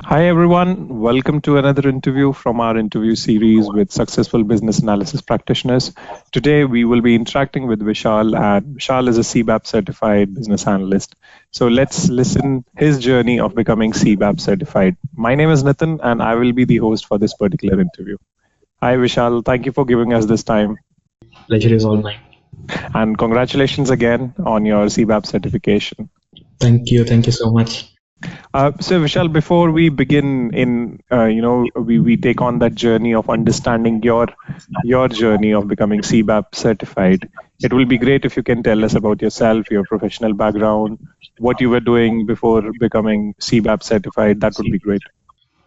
Hi, everyone. Welcome to another interview from our interview series with successful business analysis practitioners. Today, we will be interacting with Vishal, and Vishal is a CBAP certified business analyst. So let's listen his journey of becoming CBAP certified. My name is Nitin, and I will be the host for this particular interview. Hi, Vishal. Thank you for giving us this time, Pleasure is all mine. and congratulations again on your CBAP certification. Thank you. Thank you so much. So Vishal, before we begin in, we take on that journey of understanding your journey of becoming CBAP certified. It will be great if you can tell us about yourself, your professional background, what you were doing before becoming CBAP certified. That would be great.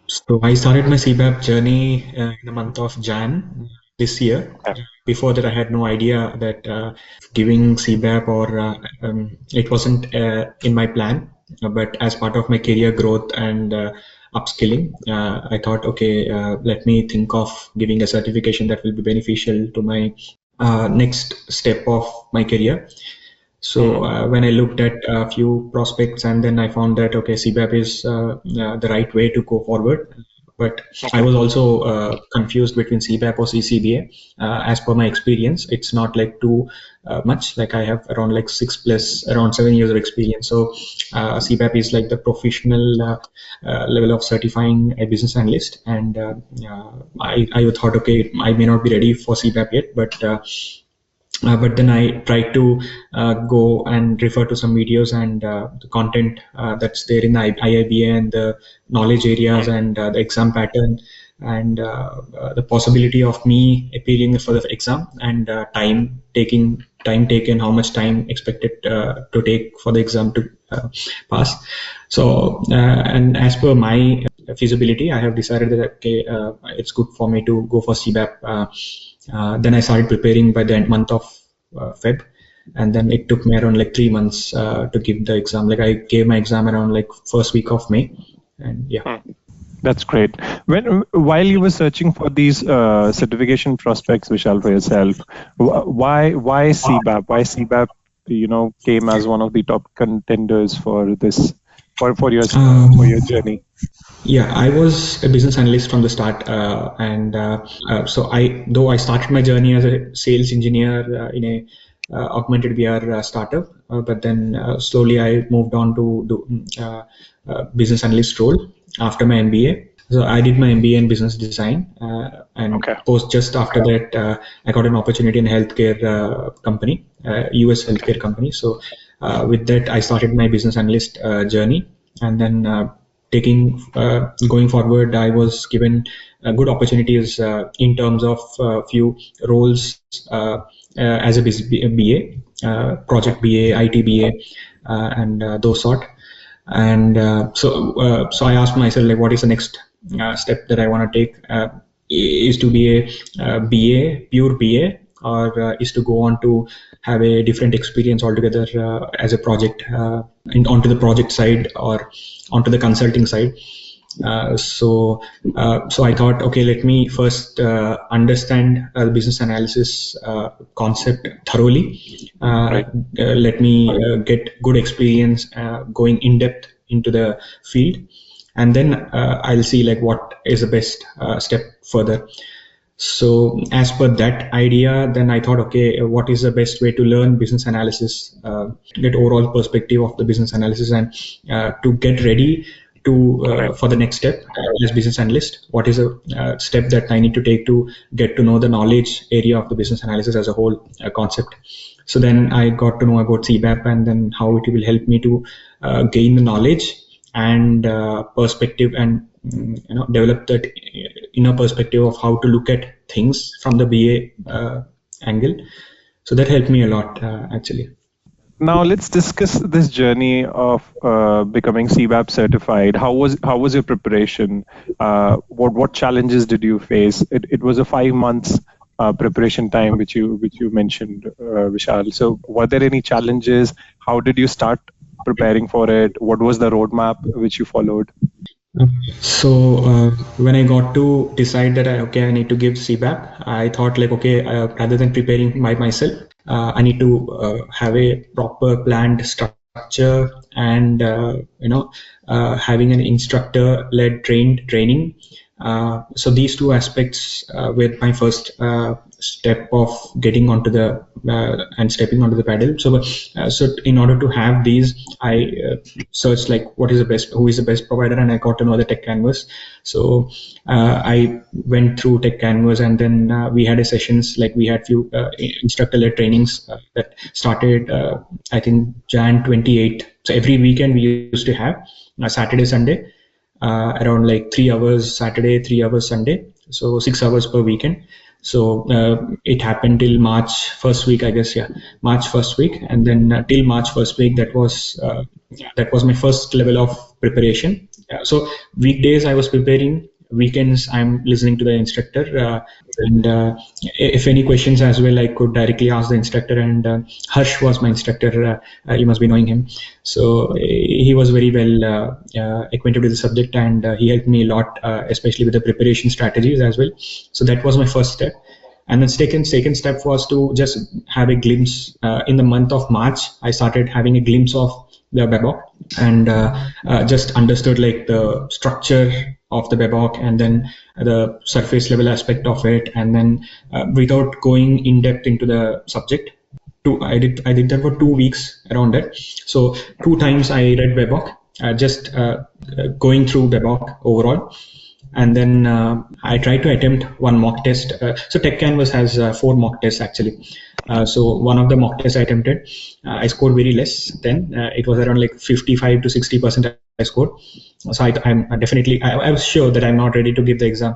So I started my CBAP journey in the month of Jan this year. Yeah. Before that, I had no idea that giving CBAP or it wasn't in my plan. But as part of my career growth and upskilling, I thought, okay, let me think of giving a certification that will be beneficial to my next step of my career. So when I looked at a few prospects, and then I found that okay, CBAP is the right way to go forward. But I Okay. was also confused between CBAP or CCBA. As per my experience, it's not like too much. Like I have around like 6 plus around 7 years of experience. So CBAP is like the professional level of certifying a business analyst. And I thought okay, I may not be ready for CBAP yet, but then I tried to go and refer to some videos and the content that's there in the IIBA and the knowledge areas and the exam pattern and the possibility of me appearing for the exam and time taken, how much time expected to take for the exam to pass. So and as per my feasibility, I have decided that okay, it's good for me to go for CBAP. Then I started preparing by the month of Feb, and then it took me around like 3 months to give the exam. Like I gave my exam around like first week of May, and yeah. That's great. While you were searching for these certification prospects, Vishal, for yourself, why CBAP? Why CBAP? Came as one of the top contenders for this for your journey. Yeah, I was a business analyst from the start, and so though I started my journey as a sales engineer in a augmented VR startup, but then slowly I moved on to do business analyst role after my MBA. So I did my MBA in business design, and Okay. post just after that, I got an opportunity in a healthcare company, US healthcare company. So with that, I started my business analyst journey, and then taking going forward, I was given good opportunities in terms of few roles as a BA, project BA, IT BA, and those sort. And so I asked myself like, what is the next step that I want to take? Is to be a BA, pure BA, or is to go on to have a different experience altogether as a project onto the project side or onto the consulting side. So I thought, okay, let me first understand the business analysis concept thoroughly. Right. Let me get good experience going in depth into the field, and then I'll see like what is the best step further. So as per that idea, then I thought, okay, what is the best way to learn business analysis, get overall perspective of the business analysis, and to get ready to for the next step as business analyst. What is a step that I need to take to get to know the knowledge area of the business analysis as a whole concept? So then I got to know about CBAP and then how it will help me to gain the knowledge and perspective and develop that inner perspective of how to look at things from the BA angle. So that helped me a lot actually. Now let's discuss this journey of becoming CBAP certified. How was your preparation? What challenges did you face? It was a 5 months preparation time which you mentioned, Vishal. So were there any challenges? How did you start preparing for it? What was the roadmap which you followed? So when I got to decide that I need to give CBAP, I thought like okay, rather than preparing by myself, I need to have a proper planned structure structure and having an instructor-led training. So these two aspects were my first step of getting onto the and stepping onto the paddle. So in order to have these, I searched like who is the best provider, and I got to know the Tech Canvas. So I went through Tech Canvas, and then we had a sessions, like we had few instructor-led trainings that started I think Jan 28. So every weekend we used to have Saturday, Sunday, around like 3 hours Saturday, 3 hours Sunday, so 6 hours per weekend. So it happened till March first week, I guess. Yeah, March first week, and then till March first week, that was my first level of preparation. So weekdays I was preparing, weekends I'm listening to the instructor, and if any questions as well, I could directly ask the instructor. And Harsh was my instructor. You must be knowing him. So he was very well acquainted with the subject, and he helped me a lot, especially with the preparation strategies as well. So that was my first step. And the second step was to just have a glimpse. In the month of March, I started having a glimpse of the Babok, and just understood like the structure of the Babok, and then the surface level aspect of it, and then without going in depth into the subject. I did that for 2 weeks around that. So 2 times I read Babok, just going through Babok overall. And then I tried to attempt one mock test. So Tech Canvas has 4 mock tests actually. So one of the mock tests I attempted, I scored very less. Then it was around like 55 to 60% I scored. So I was sure that I'm not ready to give the exam.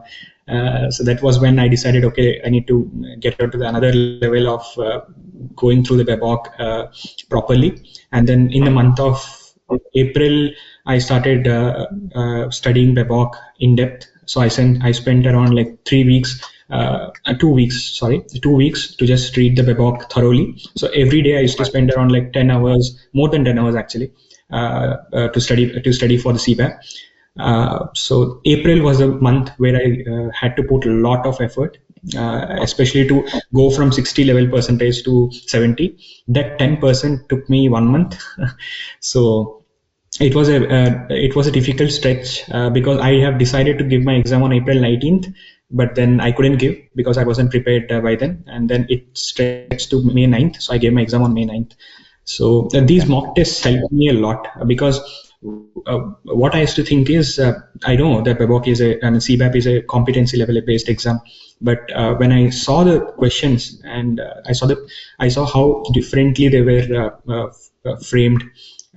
So that was when I decided, okay, I need to get to another level of going through the Babok properly. And then in the month of April, I started studying Babok in depth. So I spent around like 2 weeks to just read the Babok thoroughly. So every day I used to spend around like 10 hours, more than 10 hours actually, to study for the CBAP. So April was a month where I had to put a lot of effort, especially to go from 60 level percentage to 70. That 10% took me 1 month. So it was a difficult stretch because I have decided to give my exam on April 19th, but then I couldn't give because I wasn't prepared by then, and then it stretched to May 9th, so I gave my exam on May 9th. So these mock tests helped me a lot, because what I used to think is, I know that Babok and CBAP is a competency level based exam, but when I saw the questions and I saw how differently they were framed,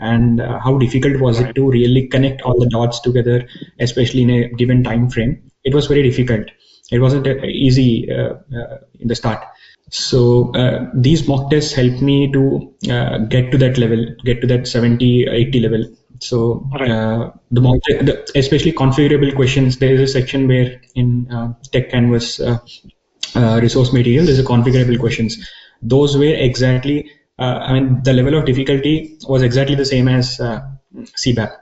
and how difficult was it to really connect all the dots together, especially in a given time frame. It was very difficult. It wasn't easy in the start. So these mock tests helped me to get to that level, get to that 70, 80 level. So the mock, especially configurable questions, there is a section where in Tech Canvas resource material, there's a configurable questions. Those were exactly, the level of difficulty was exactly the same as CBAP.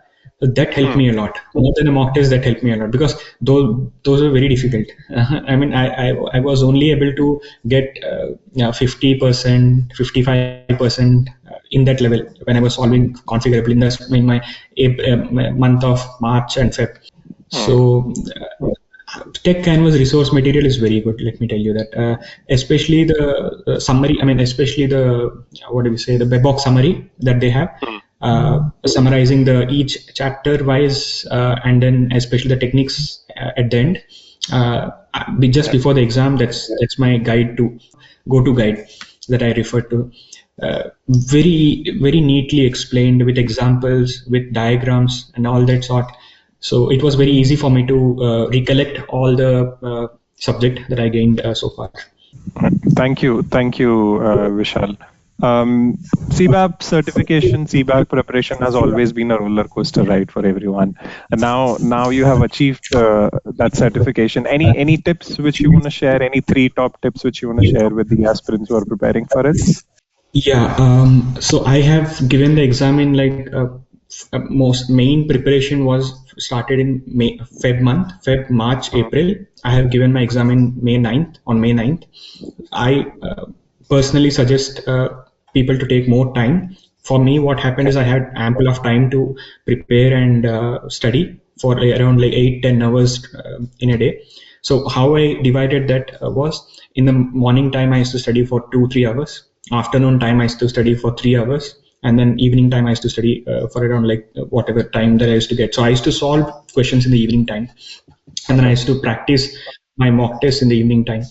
So that helped me a lot. More than a mock test, that helped me a lot, because those were very difficult. I was only able to get 50%, 55% in that level when I was solving configurable in my month of March and Feb. So Tech Canvas resource material is very good, let me tell you that. Especially the summary, especially the Babok summary that they have, summarizing each chapter wise, and then especially the techniques at the end. Just before the exam, that's my go-to guide that I refer to. Very, very neatly explained with examples, with diagrams and all that sort. So it was very easy for me to recollect all the subject that I gained so far. Thank you, Vishal. CBAP certification, CBAP preparation has always been a roller coaster ride for everyone. And now you have achieved that certification. Any tips which you want to share? Any 3 top tips which you want to share with the aspirants who are preparing for it? Yeah. So I have given the exam in most main preparation was started in Feb, March, April. I have given my exam on May 9th. I personally suggest people to take more time for me, what happened is I had ample of time to prepare and study for around like 8-10 hours in a day. So how I divided that was in the morning time I used to study for 2-3 hours. Afternoon time I used to study for 3 hours, and then evening time I used to study for around like whatever time that I used to get. So I used to solve questions in the evening time, and then I used to practice my mock tests in the evening time.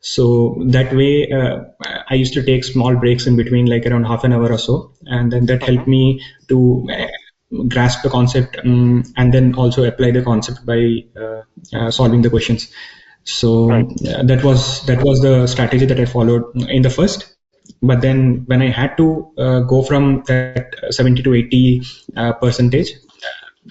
So that way, I used to take small breaks in between, like around half an hour or so, and then that helped me to grasp the concept, and then also apply the concept by solving the questions. So that was the strategy that I followed in the first. But then when I had to go from that 70 to 80 percentage,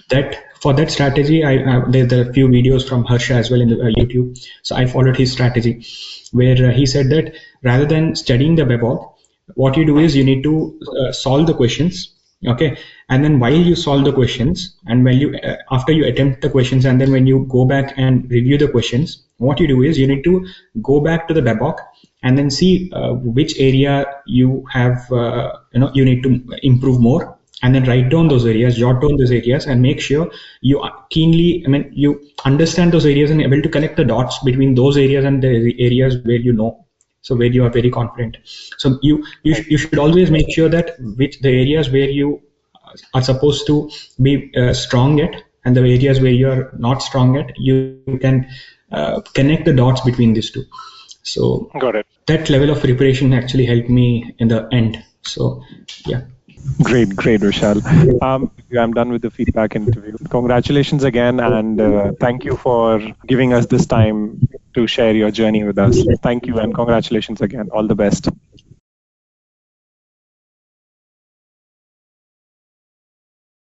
that for that strategy, there are a few videos from Harsha as well in the YouTube. So I followed his strategy, where he said that rather than studying the webhook, what you do is you need to solve the questions, okay? And then while you solve the questions, and when you after you attempt the questions, and then when you go back and review the questions, what you do is you need to go back to the webhook and then see which area you have you need to improve more, and then write down those areas, jot down those areas, and make sure you you understand those areas and able to connect the dots between those areas and the areas where you know, so where you are very confident. So you should always make sure that which the areas where you are supposed to be strong at, and the areas where you are not strong at, you can connect the dots between these two. So Got it. that level of preparation actually helped me in the end. So yeah. Great, Vishal. I'm done with the feedback interview. Congratulations again, and thank you for giving us this time to share your journey with us. Thank you, and congratulations again. All the best.